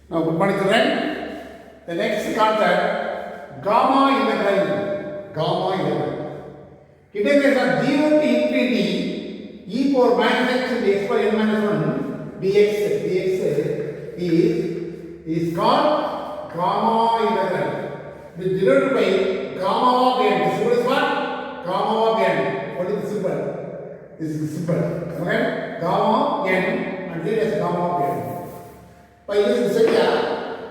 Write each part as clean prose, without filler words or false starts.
Now, good morning, children. The next concept, gamma integral. Gamma integral. Integration of 0 to infinity e power minus x into x power n minus 1 dx is called gamma integral. It is denoted by gamma of n. The symbol is what? Gamma of n. What is the symbol? This is the symbol. Okay? Gamma n and here is gamma of n. By using this idea,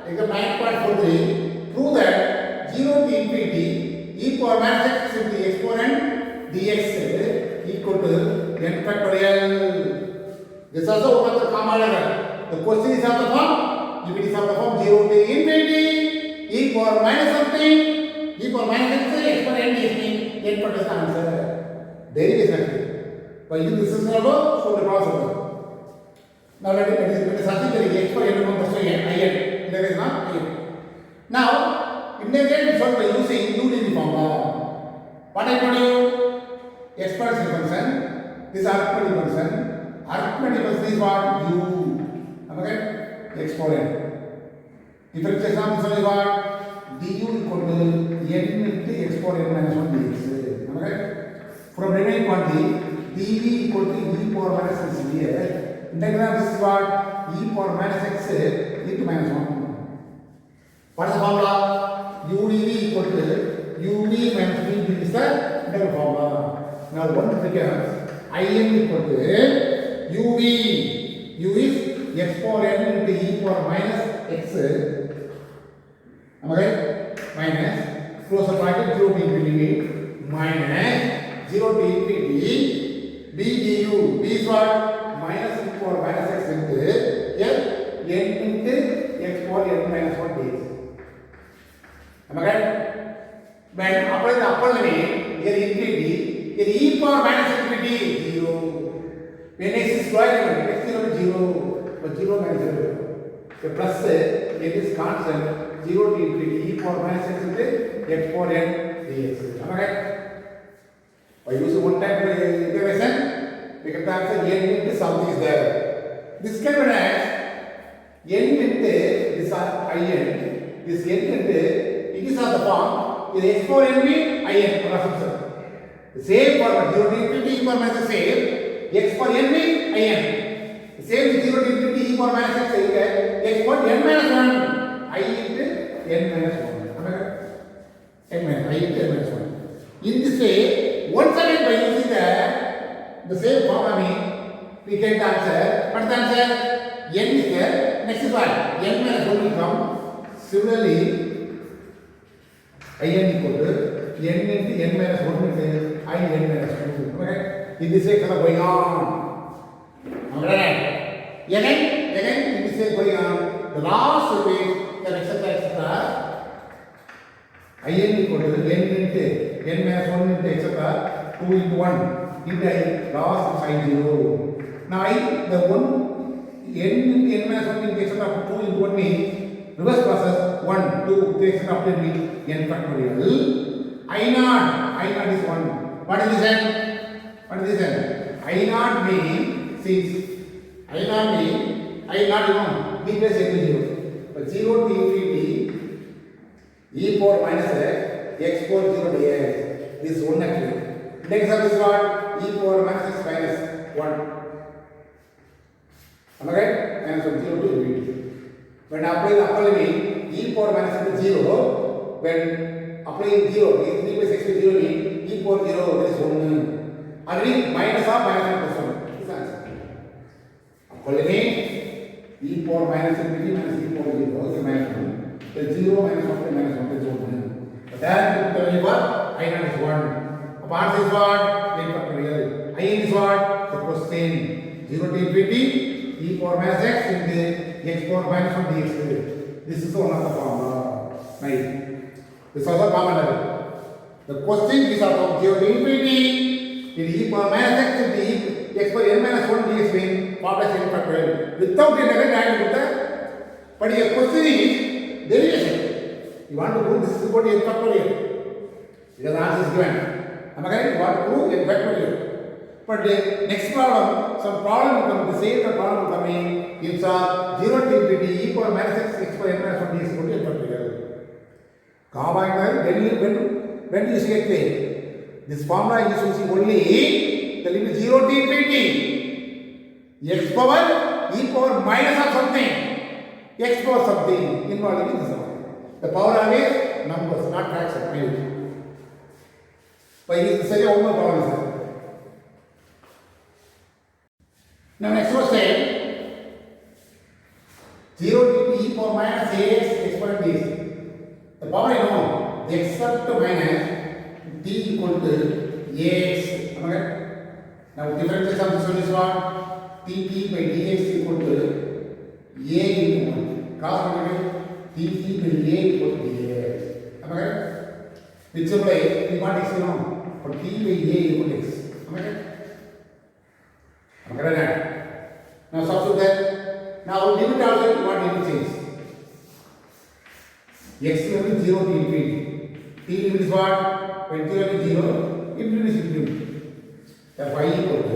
example 9.43, prove that 0 to infinity e power minus x into x power n dx equal to n factorial. This is also one of the common error. The question is of the form, if it is of the form 0 to infinity e power minus something, e power minus x power n dx means n factorial is the answer. Derivation. By using this system, so the process. Now let us consider x power n minus n integration of n. Now integrate is solved by using Newton's formula. What I told you, exponential function, this arithmetic function. Arithmetic function is what? U. Okay? X power n. Differentiation of this one is what? Du equal to n into x power n minus 1 dx. Okay? From remaining quantity, dv equal to e power minus x dx. Integral of this is what? E power minus x into minus 1. What is the formula? udv equal to uv minus vv is the integral formula. Now one becomes in equal to uv. U is x power n into e power minus x. Am I right? Minus close bracket 0 to infinity minus 0 to infinity b du. B is what? Minus e power minus x into n into x power n minus 1 dx. Am I right? When apply the upper limit, here infinity, here e power minus infinity 0. When x is square element, x is 0, but 0 minus 0. The plus it is constant 0 to infinity e power minus x into x power n dx. Am I right? By using one time integration, we can answer n into something is there. This can be as n into this in, this n into it is of the form is x power n be in for assumption. The same format 0 to infinity e power minus the same x power n be in. The same 0 to infinity e power minus x is x power n minus 1 I into n minus 1. Am I correct? N minus I into n minus 1. In this way, once again by using the same formula, we get the answer. What is the answer? N is there. Next is what? N minus 1 will come. Similarly, in equal to n into n minus 1 into I n minus 2. Okay? In this way, kind of going on. Alright. Again, in this way going on. The last way, etc. In equal to n into n minus 1 into etc. 2 into 1. Into I loss is 0. Now the one n minus 1 into etc. 2 into 1 means reverse process 1, 2, 3 etc. up to n factorial. I0 is 1. What is this n? What is this n? I0 means 6. I0 means I0 is 1. B plus n is 0. But 0 to infinity e power minus x power 0 dx. This is 1 actually. Next up is what? E power minus x minus 1. Am I right? Minus 1, 0 to infinity. When applying the upper limit, e power minus 0, when applying 0, is 3 plus x to 0 means e power 0, that is 1. Again, minus or minus 1 plus 1. This is answer. Upper limit, e power minus infinity minus e power 0, is minus 1. Then 0 minus 1 minus 1 is 1. But then, the what? I0 is 1. Apart is what? N factorial. In is what? The question 0 to infinity e power minus x into x power minus 1 dx. This is one of the formula. Right. This is also common error. The question is of 0 to infinity in e power minus x into x power n minus 1 dx means formula is n factorial. Without a negative and with that. But your question is derivation. You want to prove this is about n factorial. Because the answer is given. Am I correct? You want to prove n factorial. But the next problem, some problem will come, the same problem will come in, if 0 to infinity e power minus x power n minus 1 is equal to n factorial. Gamma integral, when you see it, this formula is using only the limit 0 to infinity x power e power minus of something, x power something involved in this one. The power always numbers, not fractions. By this, say one more problem is there. Now next question, 0 to e power minus ax exponent is the power I know, the except minus t equal to ax. Okay? Now differentiation of this one is what? dt by dx equal to a into 1. Cos dt by a equal to dx. Okay? Which simply we want x now, but t by a equal to x. Okay? Okay? Now substitute that. Now limit also you want limit change. X limit 0 to infinity. T limit is what? When 0 is 0, infinity is infinity. Therefore y equal to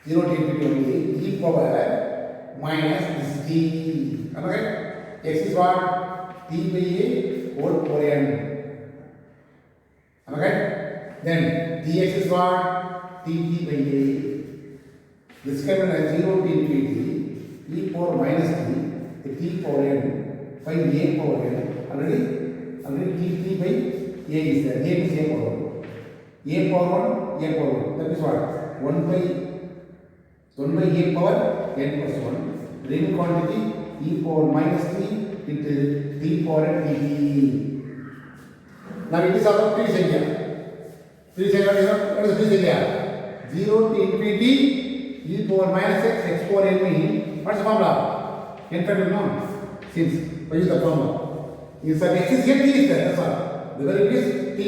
0 to infinity only e power minus this t. Okay? X is what? T by a whole power n. Okay? Then dx is what? dt by a. This can be 0 to infinity e power minus t, t power n by a power n. Already t by a is there. A is a power 1. A power 1, a power 1. That is what? 1 by a power n plus 1. Remaining quantity e power minus t into t power n dt. Now it is also three area. What is three area? 0 to infinity e power minus x power n means what's the formula? N factorial no? Since what is the formula? Is that x is here, t is there, that's all. The variable is t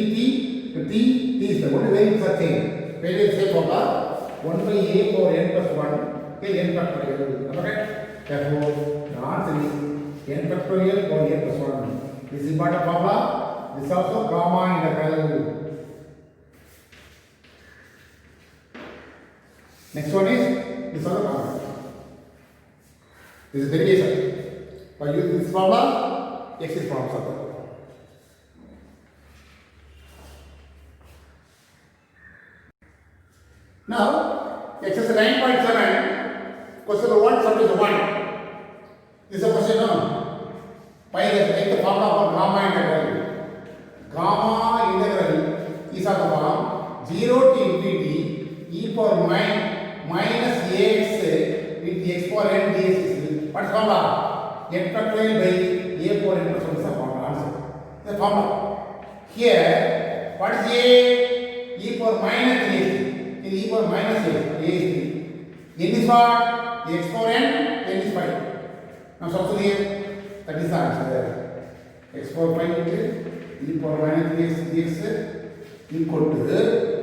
is there. Only variables are same. Variable same formula 1 by a power n plus 1 till n factorial. Okay? Therefore, the answer is n factorial power n plus 1. This is important formula. This is also gamma integral. Next one is this other formula. This is derivation. By using this formula, x is forms of that. Now, exercise 9.7, question number 1, subject 1. This is a question now. By take the formula for gamma integral. Gamma integral is of the form 0 to infinity e power minus ax with x power n dx. What is formula? N factorial by a power n plus 1 is the formula. Answer. The formula. Here, what is a? E power minus dx. In e power minus a is 3. N is what? X power n is 5. Now substitute here. That is the answer. X power 5 into e power minus 3x dx equal to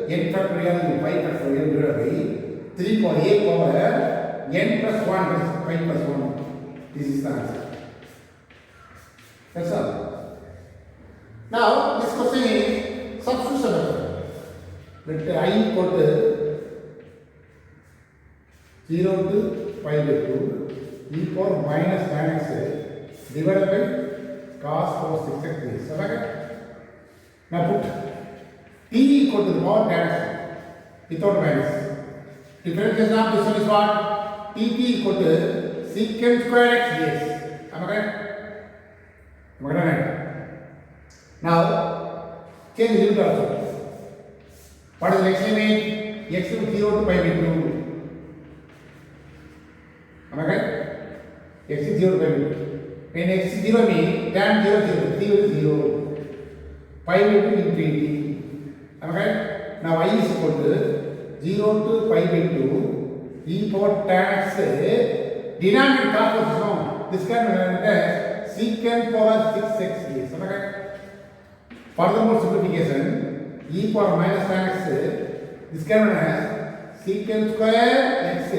n factorial 5 factorial divided by 3 power a power n plus 1 plus 5 plus 1. This is the answer. That's all. Now this question is substitution method. Let I equal to 0 to pi by 2 e power minus tan x divided by cos power 6x dx. Okay? Now put t equal to the power tan x without minus. Differentiation of this one is what? Tt equal to secant square x dx. Am I correct? Am I correct? Now change the limit also. What is the next limit? X is 0 to pi by 2. Am I correct? X is 0 to pi by 2. When x is 0 means tan 0 0. 0 is 0. Pi by 2 infinity. Am I correct? Now I is equal to 0 to pi by 2 e power tan x denominator cos position. This can be written as secant power 6x dx. Am I correct? Furthermore simplification, e power minus tan x, this can be written as secant square x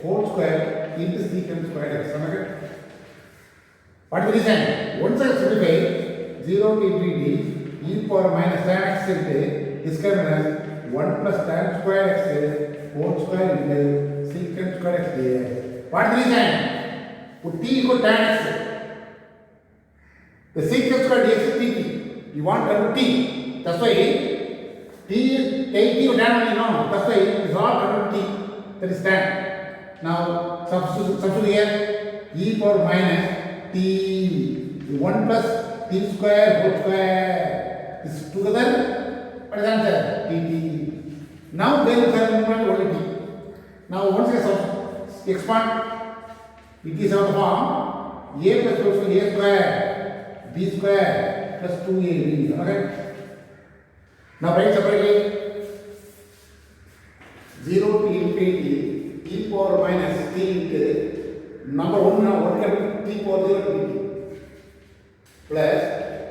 whole square into secant square x. Am I correct? What is the reason? Once I simplify 0 to infinity e power minus tan x into this can be written as 1 plus tan square x whole square into secant square x dx. What is the reason? Put t equal tan x. The secant square dx is dt. You want to t. That's why t is take t tan only, no. That's why it is all convert t. That is tan. Now substitute here e power minus t 1 plus t square whole square. This together, what is the answer? dt. Now there is a movement only t. Now once you expand, it is of the form a plus a square b square plus 2ab. Okay. Now write separately 0 to infinity e power minus t into number 1 now what can be t power 0 to dt plus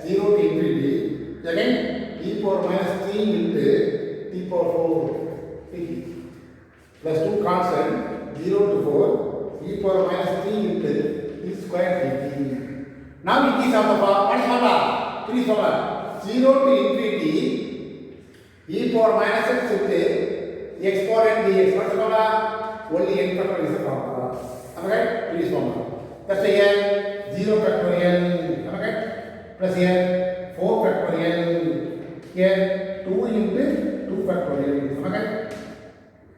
0 to infinity again e power minus t into t power 4 dt plus 2 constant 0 to 4 e power minus t into t square dt. Now it is of the form what is formula? 3 formula 0 to infinity e power minus x into x power n dx. What is the formula? Only n factorial is the formula. Okay? 3 formula. That's why here 0 factorial. Okay? Plus here 4 factorial. Here 2 into 2 factorial. Okay?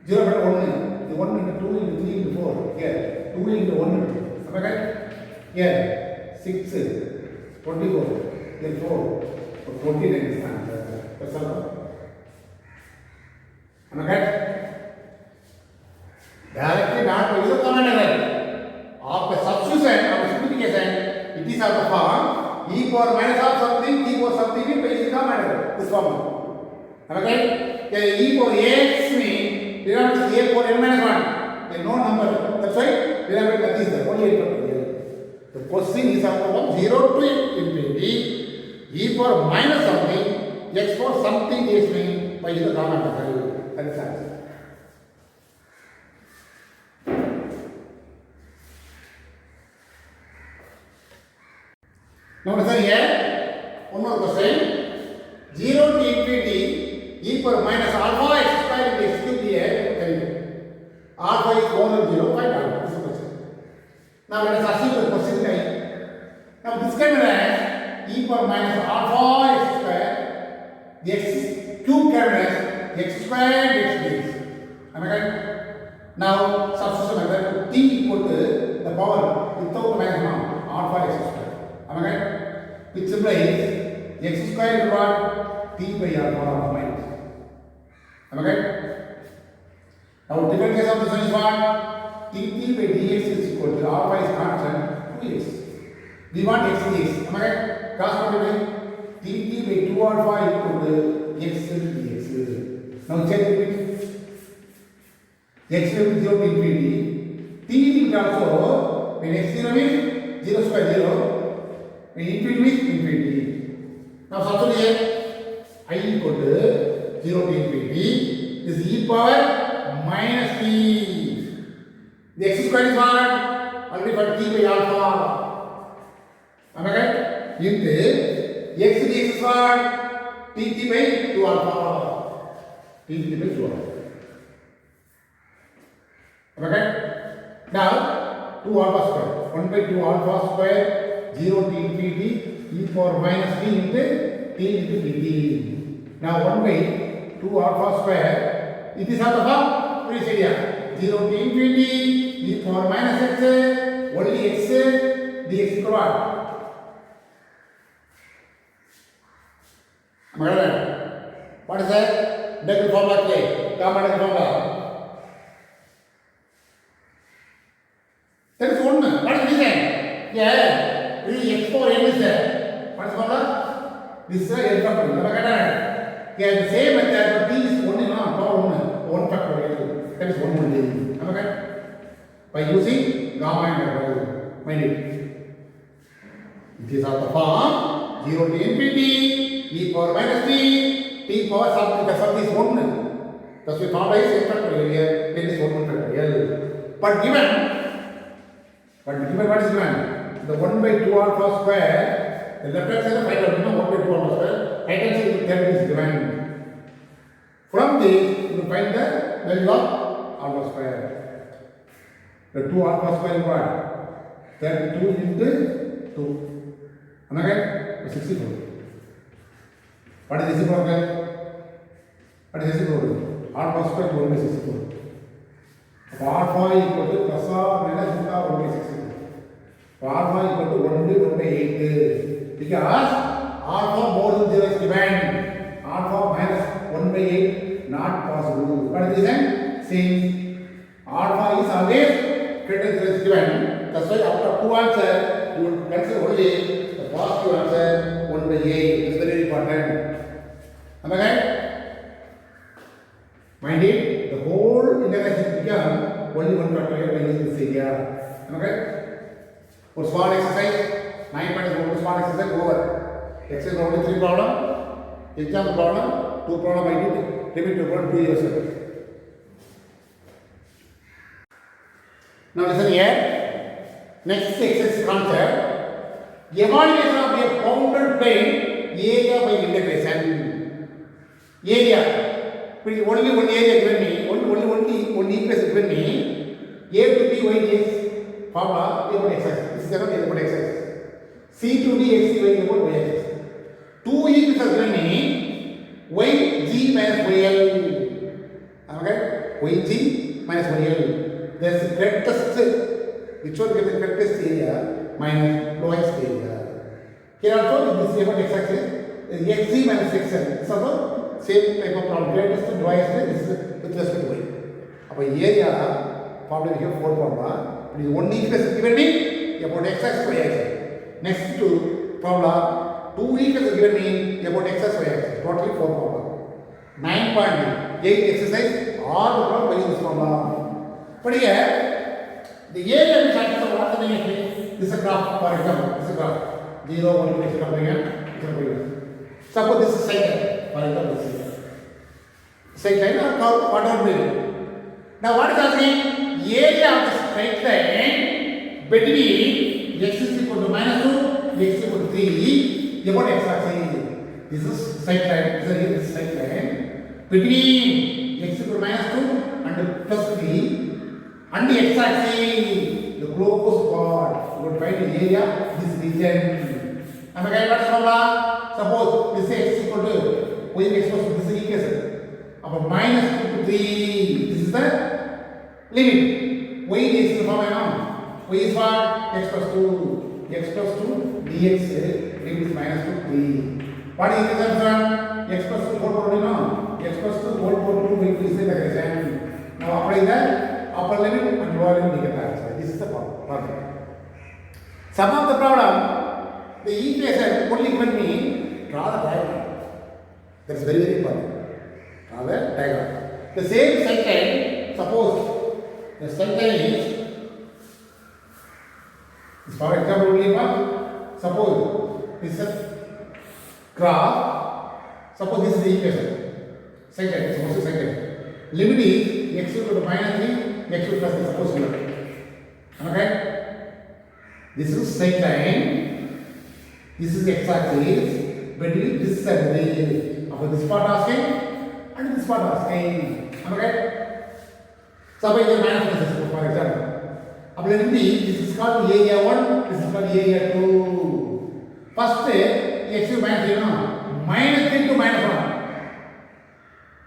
0 factorial 1. The 1 into 2 into 3 into 4. Here 2 into 1 into 2. Okay? Here 6, 24. Here 4. 29 is the answer. That's all. Okay? Directly not to use the command error. After substitution, after simplification, it is of the form e power minus of something, t power something by using command error. This formula. Okay? Here e power x means denominator is a power n minus 1. There is no number. That's why denominator is there. Only 8 factorial. The question is of the form 0 to infinity e power minus something, x power something is mean by using the command error. That is the answer. Now listen here, one more question. 0 to infinity e power minus alpha x square into x cube dx. Alpha is more than 0, find out. This is the question. Now let us ask you the question type. Now this can be as e power minus alpha x square, the x cube can be as x square x dx. Am I right? Now substitution method t equal to the power without the maximum alpha x square. Am I right? Which implies x square is what? T by alpha minus. Am I right? Now different case of this one is what? dt by dx is equal to alpha is constant 2x. We want x dx. Am I right? Correspondingly dt by 2 alpha equal to x dx. Now check it. X will be 0 to infinity. T will also when x 0 means 0 square 0. When infinity means infinity. Now substitute here I equal to 0 to infinity is e power minus t. The x square is what? Already for t by alpha. Am I right? Into x dx is what? T by 2 alpha. T by 2 alpha. Am I right? Now 2 alpha square. 1 by 2 alpha square 0 to infinity e power minus t into t into dt. Now 1 by 2 alpha square, it is of the form previous area 0 to infinity e power minus x, only x dx equal what? Am I right? What is that? Integral formula play. Common integral formula. That is one. What is the reason? Yeah. This x power n is there. What is the formula? This is n factorial. Okay, the same method, but t is only power 1 factorial. That is 1 only. Okay? By using gamma integral. Mind it. It is of the form 0 to infinity e power minus t power something. The sum is 1. Thus we found is n factorial here. N is 1 factorial. But given what is given? The 1 by 2 alpha square, the left hand side find out, 1 by 2 alpha square, right hand side is given. From this, you will find the value of alpha square. The 2 alpha square is what? 32 into 2. Am I right? 64. What is reciprocal? What is reciprocal? Alpha square to 1 by 64. So alpha equal to plus or minus beta 1 by 64. So alpha equal to 1 by 8. Because alpha more than 0 is given. Alpha minus 1 by 8 not possible. What is the reason? Since alpha is always greater than 0 is given. That's why after 2 answers, you will consider only the positive answer 1 by 8. It's very important. Am I right? Mind it, the whole integration become only 1 factorial by using this area. Am I right? For small exercise, 9.1 small exercise over. Exercise only 3 problem. Exam problem, 2 problem I did. Repeat the problem 2 years ago. Now listen here. Next exercise concept. Evaluation of a bounded plane area by integration. Area. Only one area given me. Only one equation given me. A to b y dx formula a by x. This is another a by x. C to d x y by y x. 2 equations given me. Y g minus yl. Okay? Y g minus yl. There is greatest. Which one gives the greatest area minus lowest area. Here also this is about x axis. Xg minus xl. This is also same type of problem. Greatest and lowest. This is with respect to y. Now area problem here 4 formula. It is one equation given me about x axis y axis. Next to formula 2 equations given me about x axis y axis. Totally 4 formula. 9.8 exercise all the problem by this formula. But here the area which happens to what the name this is a graph, for example. This is a graph. 0, 1, 2, 3, suppose this is side line. For example, this is side line or curve, whatever it is. Now what is asking? Area of the straight line between x is equal to minus 2, x is equal to 3, about x axis. This is side line. This is side line between x is equal to minus 2 and plus 3 and the x axis. The close part, you will find the area this region. Am I right? What is formula? Suppose this x is equal to y is exposed to this equation. About minus 2 to 3. This is the limit. Y is the formula. Y is what? X plus 2. X plus 2 dx. Limit is minus 2 3. What is the answer? X plus 2 whole power no. X plus 2 whole power 2 by 2 is the integration. Now apply that. Upper limit and lower limit you get the answer. This is the problem. Some of the problem, the equation only given me draw the diagram. That is very very important. Draw the diagram. The same cycle, suppose the cycle is for example only one. Suppose this is a graph. Suppose this is the equation. Cycle, suppose the cycle. Limit is x equal to minus 3. X plus is suppose here. Okay? This is straight line. This is x axis. Between this and this. About this part asking and this part asking. Okay? Suppose here minus plus is for example. Apply this is called area 1. This is called area 2. First x is minus 3 no? Minus 3 to minus 1.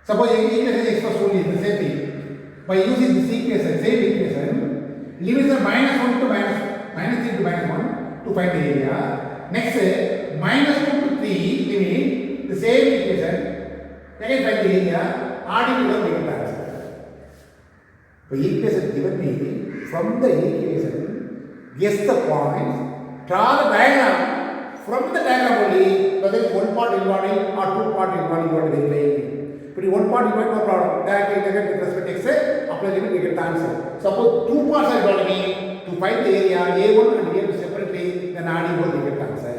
Suppose equation is x plus only the same thing. By using this equation, same equation, limits are minus 1 to minus 3 to minus 1 to find the area. Next, minus 2 to 3 limit, the same equation, again find the area, adding to the given answer. The equation given me, from the equation, guess the points, draw the diagram, from the diagram only, whether it's one part involving or two part involving, you want to verify. But one part you might no problem. Directly integrate with respect to x, apply limit, we get the answer. Suppose two parts are involved me to find the area A1 and A2 separately, then adding both we get the answer.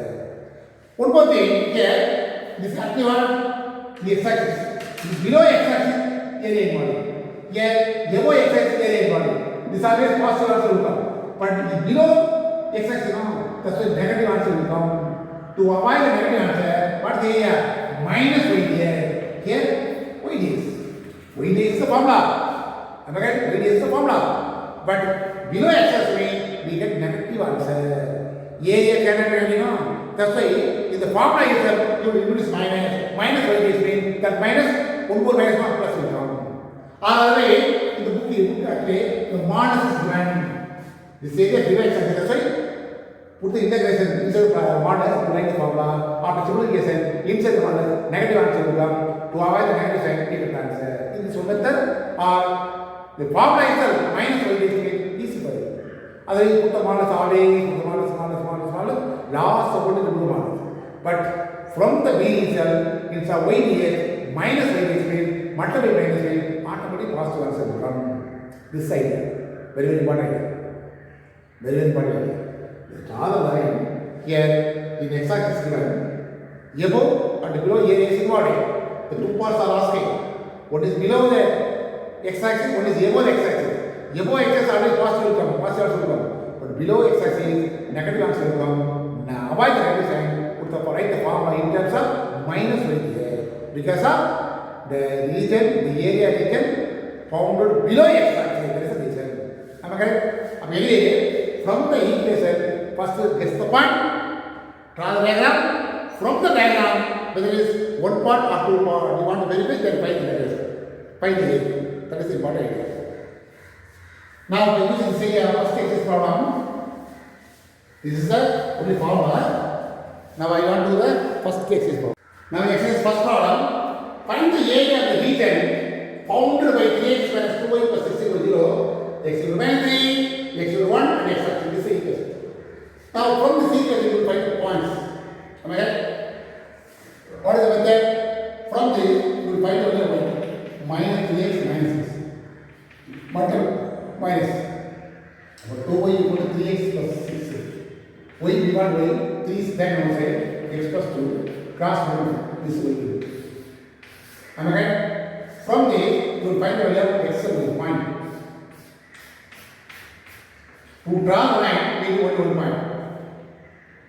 One more thing here, this is actually what? The x axis. Below x axis, area involved. Here, above x axis, area involved. This always positive answer will come. But below x axis, no, that's why negative answer will come. To avoid the negative answer, what is the area? Minus y here. Here, y dx. y days is the formula. Am I right? Y days is the formula. But below x means we get negative answer. Area cannot be, you know. That's why in the formula itself you introduce minus y days means that minus 1 more minus 1 plus will come. Otherwise, in the book you look at the minus is given. This area below x axis. That's why put the integration inside the model to write the formula. After simplification, inside the model, negative answer will come. To avoid the negative sign, take the answer. In this method, or the formula itself, minus y days make easy for you. Otherwise, you put the models always, put the models, last support is the blue model. But from the B itself, it's a y days, minus y days means, multiply minus y, automatically positive answer will come. This side, very, very important idea. Very, very important idea. Draw the line here in x axis given above and below area is involved. The two parts are asking what is below the x axis, what is above the x axis. Above x axis always positive will come, positive also will come. But below x axis negative answer will come. Now avoid the negative sign, put the write the formula in terms of minus right here because of the region, the area region founded below x axis. There is a reason. Am I correct? Anyway, from the equation, first guess the point, draw the diagram. From the diagram, whether it is one part or two part, you want to verify, then find the area. Find the area. That is the important idea. Now, by using this area, first axis problem, this is the only formula. Now, I want to do the first axis problem. Now, exercise first problem, find the area of the region bounded by 3x minus 2y plus 6 equals 0, x equals minus 3, x equals 1 and x equals this equation. Now from this equation you will find the points. Am I right? What is the method? From this you will find the point minus 3x minus 6. Multiple minus. But 2y equal to 3x plus 6. Y we want y, 3 is then outside, x plus 2, cross multiply, this will do. Am I right? From this you will find the value of x and y point. To draw the line, we need only one point.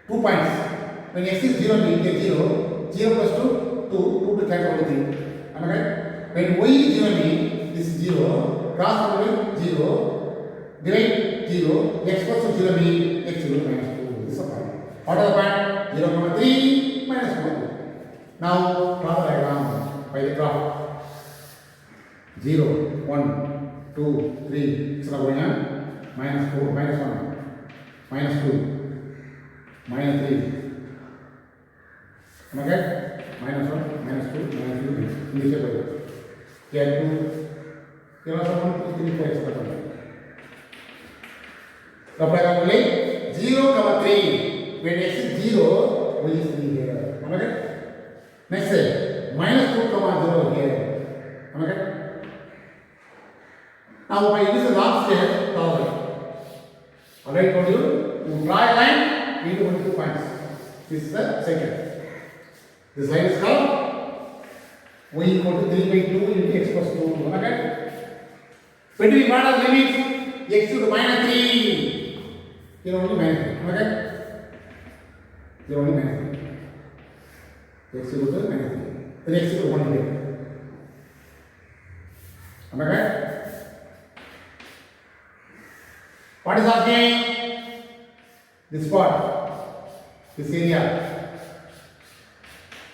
2 points. When x is 0, we get 0. 0 plus 2, 2. 2 to cancel everything. Am I right? When y is 0, this is 0. Cross multiply 0. Divide 0. X plus 0 means x 0 minus 2. This is a point. What are the point? 0, 3 minus 1. Now, draw the diagram by the graph. 0, 1, 2, 3. It's not going on. Minus 4, minus 1, minus 2, minus 3. Am I right? Minus 1, minus 2, minus 3. In this way. Here 2. Here also 1, 2, 3, 4, etc. Apply only 0, 3. When x is 0, y is 3 here. Am I right? Next say minus 2, 0 here. Am I right? Now by using the last step, already told you, to draw a line, we need only 2 points. This is the second. This line is called y equal to 3 by 2 into x plus 2. Okay? When do we find our limits? X to the minus 3. Here only minus 3. Okay? Here only minus 3. X equal to minus 3. Then x equal to 1 here. Am I right? What is asking? This part, this area,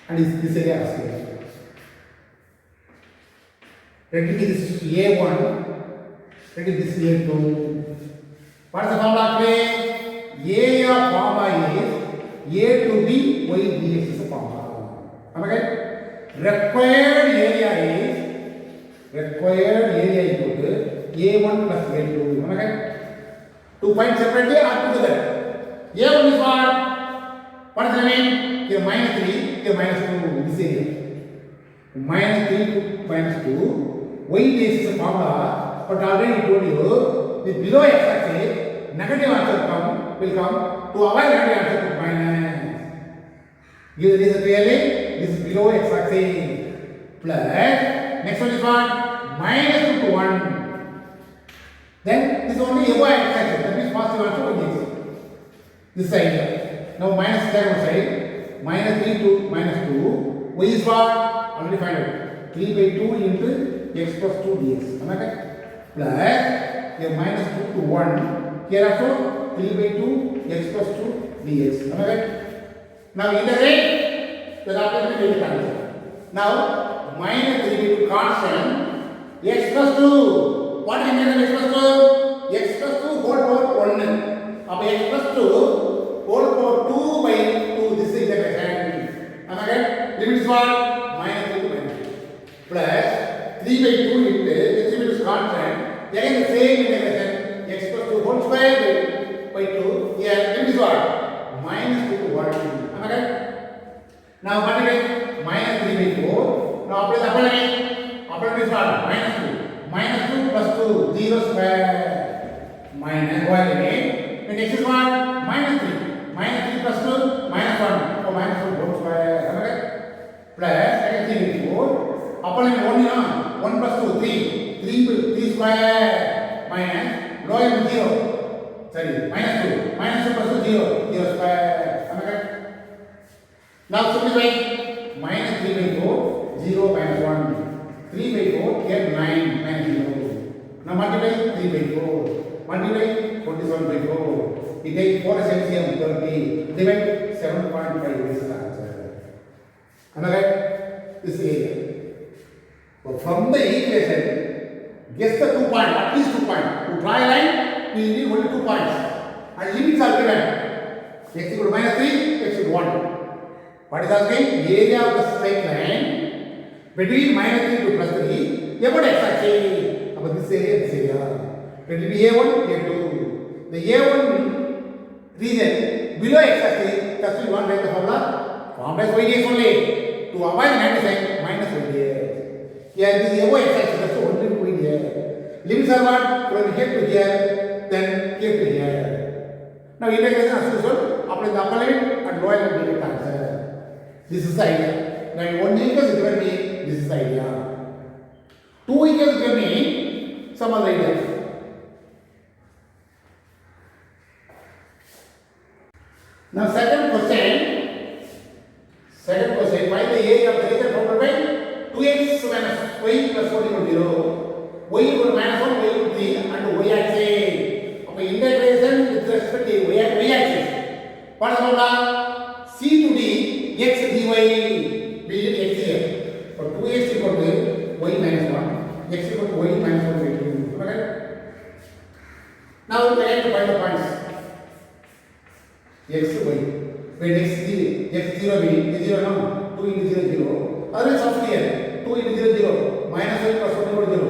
and this area asking. Let it be this A1, let it be this A2. What is the formula? Area formula is A to B, y dx is the formula. Am I right? Required area equal to A1 plus A2. Am I right? 2 points separately or together. A1 is what? What does it mean? Here minus 3, here minus 2, this area. Minus 3 to minus 2. Y days is a formula, but already told you, the below x axis, negative answer will come. To avoid negative answer, put minus. Give the reason clearly. This is below x axis. Plus, next one is what? Minus 2 to 1. Then this is only above x axis. That means positive answer will be this side. Now minus second side. Minus 3 to minus 2. Y is what? Already find out. 3 by 2 into x plus 2 dx. Am I correct? Plus here minus 2 to 1. Here also 3 by 2 x plus 2 dx. Am I correct? Now integrate. Then after that we will cancel. Now minus 3 by 2 constant x plus 2. What is x plus 2? X plus 2 whole power 1. Now x plus 2 whole power 2 by 2. This is integration. Am I correct? Limit is what? Minus 3 to minus 2. Plus 3 by 2 into x limit is constant. Again the same integration. X plus 2 whole square by 2. Here limit is what? Minus 2 to 1. Am I correct? Now multiply minus 3 by 4. Now apply the upper limit. Upper limit is what? Minus 2. Minus 2 plus 2. 0 square. Minus lower limit. And x is what? Minus 3. Minus 3 plus 2. Minus 1. Oh, minus 1 whole square. Am I correct? Plus second 3 by 4. Upper limit 1 here. 1 plus 2. 3. 3 square. Minus lower limit 0. Sorry. Minus 2. Minus 2 plus 2. 0. 0 square. Am I correct? Now simplify. Minus 3 by 4, 0 minus 1. 3 by 4, here 9 minus 0. Now multiply 3 by 4. Multiply 47 by 4. We take 4 as LCM 30. Divide 7.5. This is the answer. Am I right? This area. So from the equation, guess the 2 points, at least 2 points. To draw a line, we need only 2 points. And limits are given. X equal to minus 3, x equal to 1. What is asking? Area of the straight line between minus 3 to plus 3 about x axis. About this area. It will be A1, A2. The A1 region below x axis, that's why we want to write the formula. Form as y dx only. To avoid negative minus y dx. Here this is above x axis, that's only y dx. Limits are what? From here to here, then here to here. Now integration as usual, apply the upper limit and lower limit to get answer. This is the idea. Now one equals is given me, this is the idea. 2 equals given me, some other ideas. Now second question, find the area of the region bounded by 2x minus y plus 4 equal to 0, y equal to minus 1, y equal to 3 and y axis. Okay, integration with respect to y axis. What is the formula? C to d x dy be it x here. For 2x equal to y minus 1, x equal to y minus 1 by 2. Okay? Now we have to find the points. X to y. When x0 be 0 now, 2 into 0 0. Otherwise substitute here. 2 into 0 0. Minus y plus 1 equal to 0.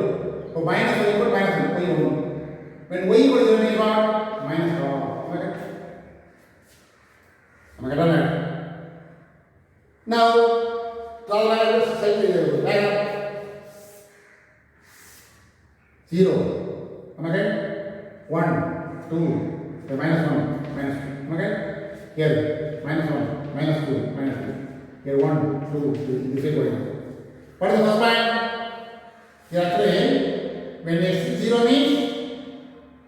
So minus y equal to minus 1. Y 1. When y equal to 0 means what? Minus 1. Okay? Am I correct? Now, draw the line of side line up. 0. Am I correct? 1, 2, so minus 1, minus 2. Am I correct? Here, minus 1, minus 2, minus 2. Here, 1, 2, 3. This is going on. What is the first point? Here, actually, when x is 0 means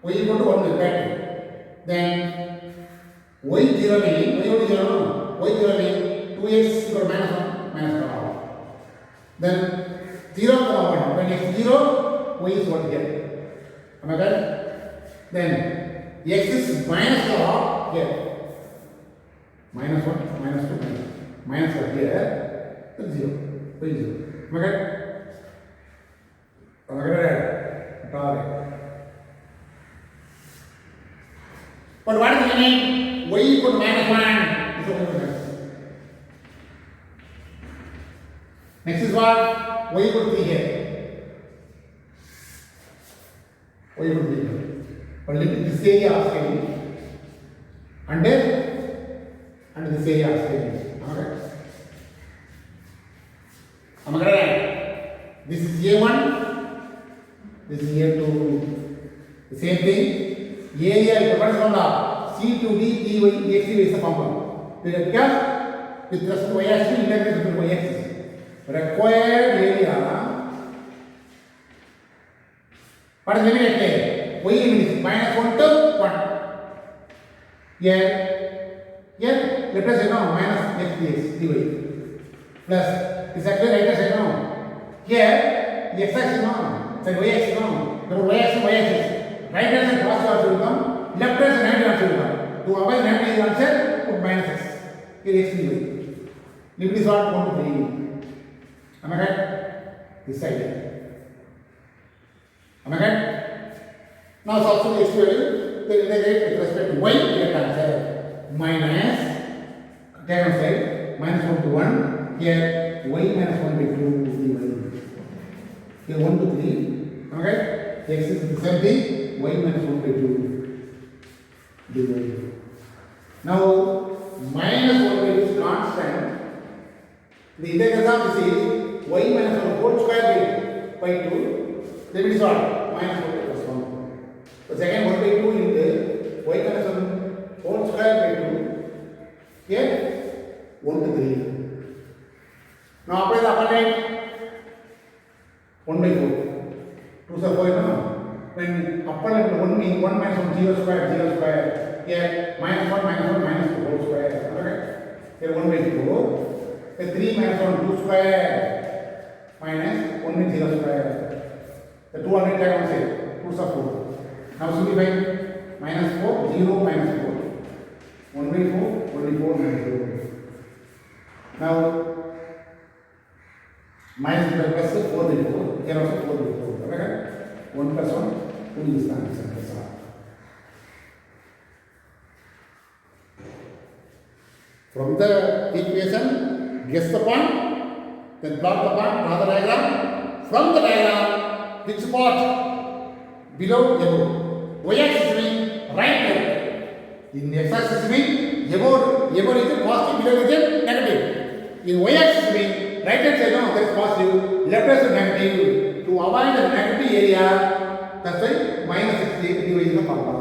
y equal to 1 will get. Then, y 0 means, y equal to 0 no? Y 0 means 2x equal to minus 1, minus 1. Then 0, 1. When x is 0, y is 1 here. Am I correct? Then x is minus 1 here. Minus 1, minus 2, minus 1 here. Then 0. Y is 0. Am I correct? Am I correct? Draw it. But what is the meaning? Y equal to minus 1. Next is what? Y equal to 3 here. Y equal to 3 here. But this area asking under this area asking. Alright? Am I correct? This is A1. This is A2. The same thing. Area is what is formula? C to D, dy, dx is the formula. Because with respect to y axis, integration with y axis. Required area. What is the limit here? Y limit is minus 1 to 1. Here, let us say now minus x dx dy. Plus, this actually right side now. Here, x axis no, sorry y axis no, the y axis right hand side positive answer will come, left hand side negative answer will come. To avoid negative answer, put minus x. Here x will be. Limit is what 1 to 3. Am I right? This side. Am I right? Now substitute x value. Then integrate with respect to y, get answer minus take on side minus 1 to 1. Here y minus 1 by 2 dy. Here 1 to 3. Am I right? X is the same thing. Y minus 1 by 2 dy. Now minus 1 by 2 is constant. The integral of this is y minus 1 whole square by 2. Then it is what? Minus 1 plus 1. So second 1 by 2 into y minus 1 whole square by 2. Here 1 to 3. Now apply the upper limit 1 by 4. 2 is 4 no? When upper limit 1 means 1 minus 1 0 square 0 square. Here minus 1 minus 1 minus 2 whole square. Okay? Here 1 by 4. Here 3 minus 1 2 square minus 1 means 0 square. The 200 take on side. 2 is 4. Now simplify minus 4 0 minus 4. 1 by 4 1 by 4 minus 0. Now minus plus 4 by 4. Here also 4 by 4. Okay? 1 plus 1 2 is the answer. That's all. From the equation, guess the point, then plot the point, draw the diagram. From the diagram, which spot below above. Y-axis means right left. In x-axis means above is positive, below is negative. In y-axis means right hand side no, that is positive, left hand side negative. To avoid the negative area, that's why minus x dy is the formula.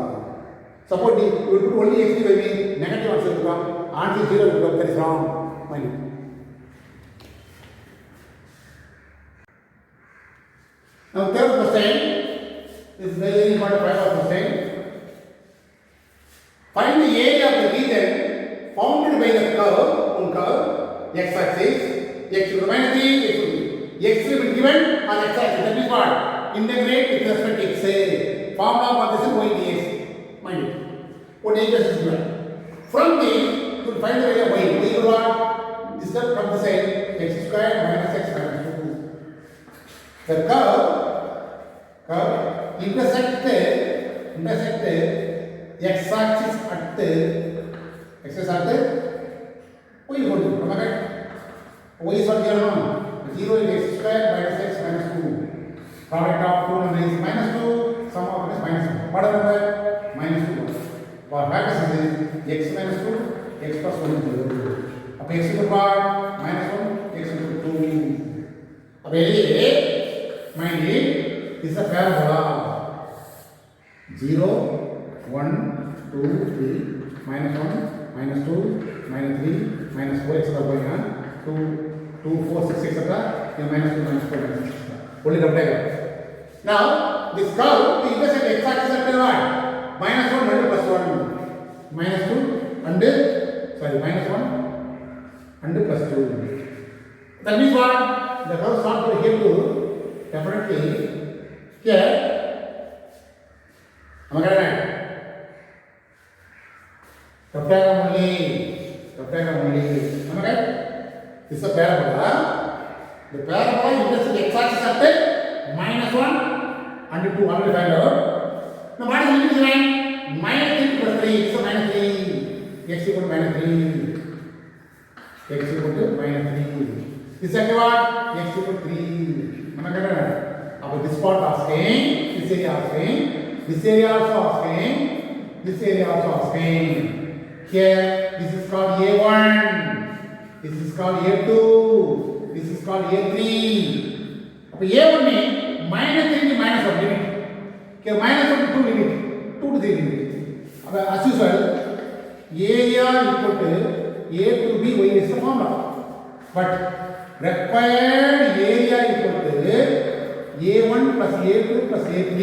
Suppose you put only x dy means negative answer will come. Answer 0 will come, that is wrong. Mind it. Now third question is very important question. Find the area of the region bounded by the curve on curve x-axis. X will be minus 3, x will be given on x-axis. That is what? Integrate with respect to x. Formula for this is y dx. Mind it. What equation is given? From this, you will find the area y. Y will what? This is from the side x square minus x minus 2. The curve intersect x-axis at the y equal to. Okay? Y is what here no? 0 is x square minus x minus 2. Product of 2 and is minus 2. Sum of it is minus 1. What are the minus 2? For factors is x minus 2, x plus 1 is 0. Now x equal to minus 1, x equal to 2. Now mind it, this is a parabola. 0, 1, 2, 3, minus 1, minus 2, minus 3, minus 4, etc. going on. 2, 4, 6, etc. Then minus 2, minus 4, minus 6, etc. Only double diagram. Now, this curve, the intersect x-axis at what? Minus 1 and plus 1. Minus 2 and, minus 1 and plus 2. That means what? The curve starts from here to definitely here. Am I correct? Curve diagram only. Am I correct? This is a parabola. The parabola intersects x-axis at minus 1 and 2. Already find out. Now what is the limit? Minus 3 plus 3. So minus 3. X equal to minus 3. X equal to minus 3. This is what? X equal to 3. Am I correct? About this part asking, this area asking, this area also asking, this area also asking. Here, this is called A1, this is called A2, this is called A3. A1 means minus 3 to minus 1 limit. Here, minus 1 to 2 limit, 2 to 3 limit. As usual, area equal to A to B, Y is the formula. But required area equal to A1 plus A2 plus A3.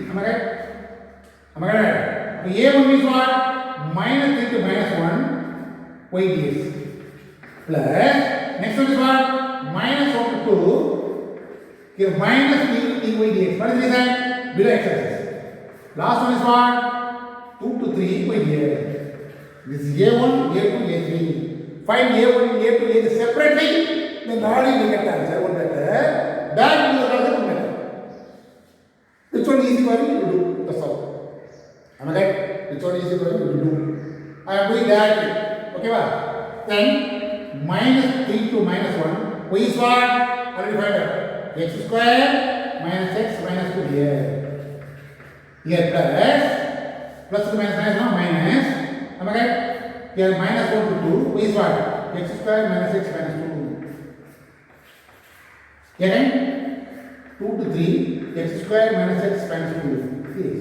Am I right? A1 means what? Minus 3 to minus 1 y dx. Plus, next one is what? Minus 1 to 2 Here minus dy dx. What is the reason? Below x-axis. Last one is what? 2 to 3 by dx. This is a1, a2, a3. Find a1 and a2 and a3 separately. Then already we get the answer. One better. That is the other one better. Which one is easy for you to do? That's all. Am I right? Which one is easy for you to do? I am doing that. Okay, ba? Then minus 3 to minus 1. Y is what? Already find out. X square minus x minus 2 here. Here plus to minus minus now minus. Am I right? Here minus 1 to 2. Y is what? X square minus x minus 2. Again 2 to 3. X square minus x minus 2. Yes.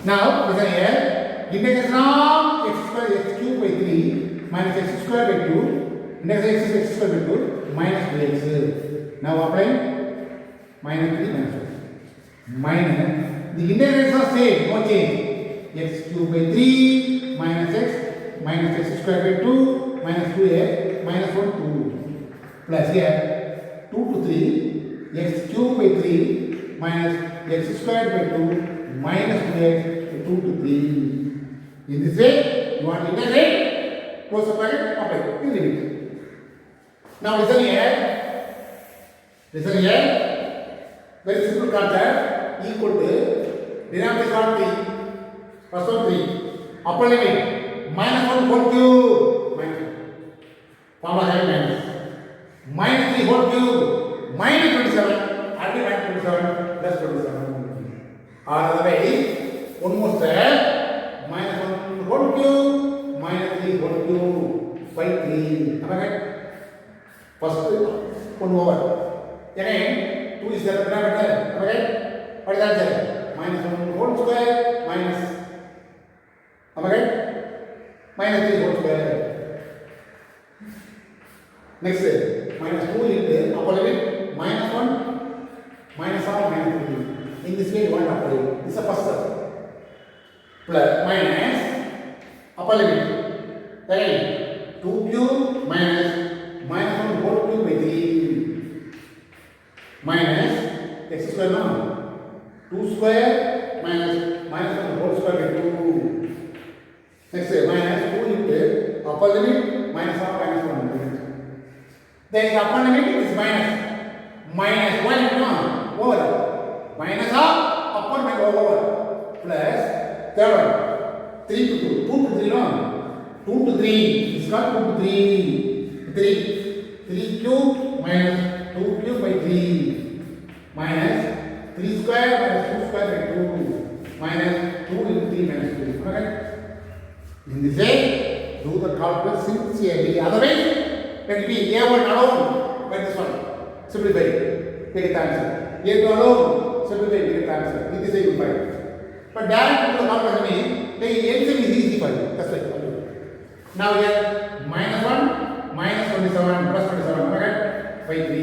Now listen here. Integration of x square x cube by 3 minus x square by 2. Integration of x square by 2 minus 2x. Now apply minus 3 minus 1. Minus the integrals are same, no change. X cube by 3 minus x square by 2 minus 2x minus 1 2 plus here 2 to 3 x cube by 3 minus x square by 2 minus 2x 2 to 3. In this way, you want to integrate, close the bracket, apply, you limit. Now listen here. Very simple concept. Equal to denominator is what 3. First one 3. Upper limit minus 1 whole cube minus 1. Formula having minus. Minus 3 whole cube minus 27. Already minus 27 plus 27. Or otherwise, one more step. Minus 1 whole cube minus 3 whole cube by 3. Am I right? First one over. Again, 2 is the denominator. Am I right? What is the answer? Minus 1 whole square minus. Am I right? Minus 3 whole square. Next, minus 2 into upper limit minus 1 minus or minus 3. In this way, you want to apply. This is the first step. Plus minus upper limit. Again, 2 cube minus 1 whole cube by 3 minus x square no 2 square minus 1 whole square by 2. Next minus 2 into upper limit minus or minus 1. Then the upper limit is minus 1 no over minus of upper minus over plus third one 3 to 2 2 to 3 no 2 to 3 is called 2 to 3 cube minus 2 cube by 3 minus 3 square minus 2 square by 2 minus 2 into 3 minus 2. Okay? In this way, do the calculus sincerely. Otherwise, let it be A1 alone by this one. Simplify. Take the answer. A2 alone. Simplify. Take the answer. In this way, you find. But direct to the calculus means, everything is easy for you. That's right. Now here, minus 1, minus 27, plus 27, okay? By 3.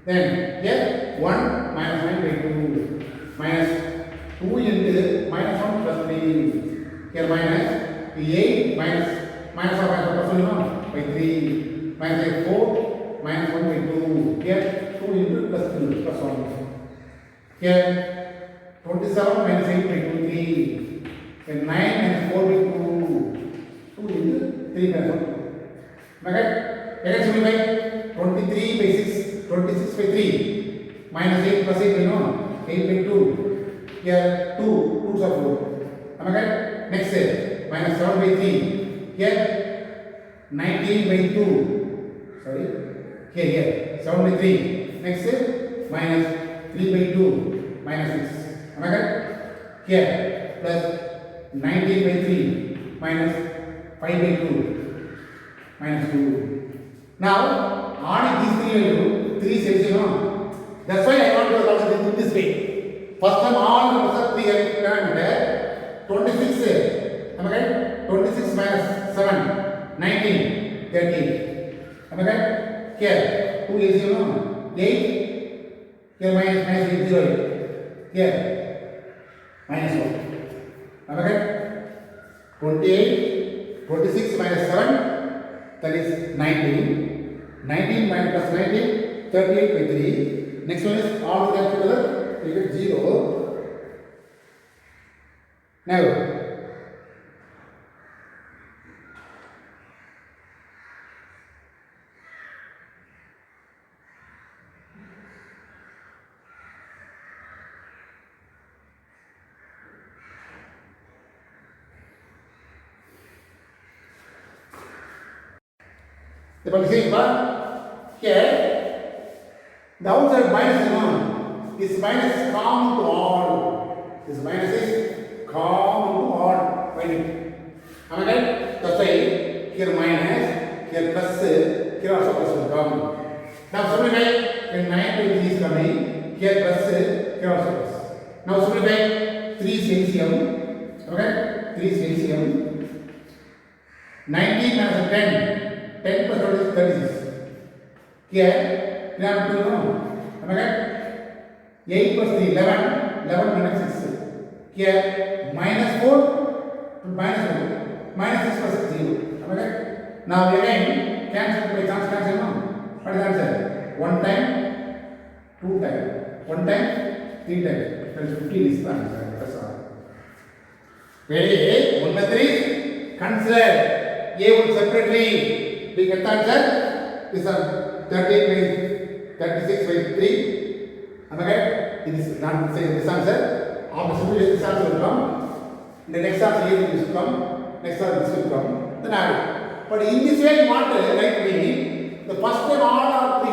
Then here, 1 minus 9 by 2. Minus 2 into minus 1 plus 3. Here minus 8 minus of plus 1 by 3. Minus 4 minus 1 by 2. Here 2 into plus 2 plus 1. Here 27 minus 8 by 2 3. Then 9 minus 4 by 2 into 3 minus 1. Okay? Again simplify 23 by 6, 26 by 3. Minus 8 plus 8 by 8 by 2. Here 2, 2s are 4. Am I right? Next minus 7 by 3. Here 19 by 2. Sorry. Here 7 by 3. Next minus 3 by 2. Minus 6. Am I right? Here plus 19 by 3. Minus 5 by 2. Minus 2. Now, add these three values, 3 sets, That's why I want to calculate in this way. First time, all numbers are 3 parameter. 26, am I right? 26 minus 7, 19, 38. Am I right? Here, 2 is 8. Here minus 8, 0. Here, minus 1. Am I right? 28, 26 minus 7. That is 19. 19 minus plus 19, 38 by 3. Next one is all the terms together, you get 0. Now, the same part here, the outside minus is 1. This minus is common to all. This minus is common to all. Find it. Am I right? That's why here minus, here plus, here also plus will come. Now simplify. When 9 to 3 is coming, here plus, here also plus. Now simplify. 3 is LCM. Okay? 3 is LCM. 19 minus 10. 10 plus 20 is 36. Here, we have to know. Am I right? 8 plus 3, 11. 11 minus 6. Here, minus 4 to minus 1. Minus 6 plus 0. Am I right? Now, again, cancel by chance cancel. No? What is the answer? 1 time, 2 times. 1 time, 3 times. That is 15 is the answer. That's all. Ready? One method is consider A1 separately. We get the answer. This is 38 by 36 by 3. Am I right? It is not saying this answer. After simulation, this answer will come. The next answer here will come. Next answer this will come. Then add it. But in this way, you want to write meaning. The first time all or 3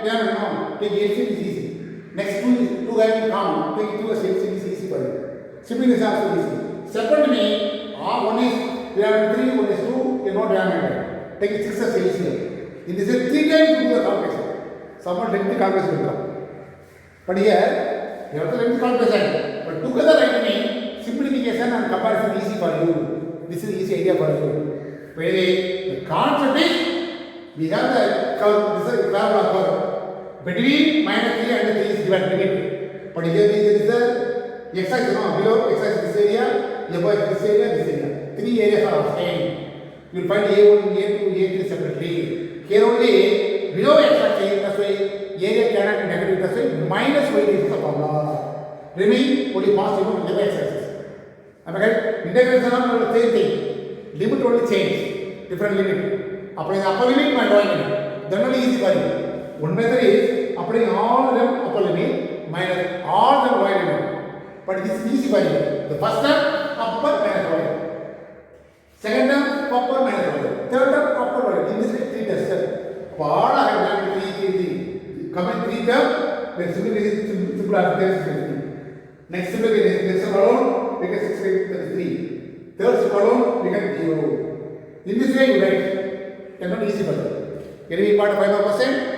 have no. Take LCM is easy. Next 2 have common. Take 2 as LCM is easy for you. Simply is also easy. Separately, one is 3, 1 is 2. You know diameter. Take 6 as LCM. In this way, 3 times you do the calculation. Somewhat lengthy calculation will come. But here, you have to lengthy calculation. But together write me simplification and comparison easy for you. This is easy idea for you. Where the concept is, we have the curve, this is parabolic curve. Between minus 3 and 3 is given limit. But here there is the x-axis, below x-axis this area, above this area. 3 areas are same. You will find A1, A2, A3 separately. Here only below x-axis, that's why area cannot be negative, that's why minus y is the formula. Remain only positive on the x-axis. Am I right? Integration of the same thing. Limit only change. Different limit. Applying the upper limit and lower limit. Then only easy for you. One method is applying all the upper limit minus all the lower limit. But this is easy for you. The first term, upper minus lower. Second term, upper minus lower. Third term, upper lower. In this way, 3 tests. All I have done 3. Come in 3 term, then simple after next simple next alone, we get 6 by 3. Third alone, we get 0. In this way, you write. Cannot easy for you. Can we part of 5%?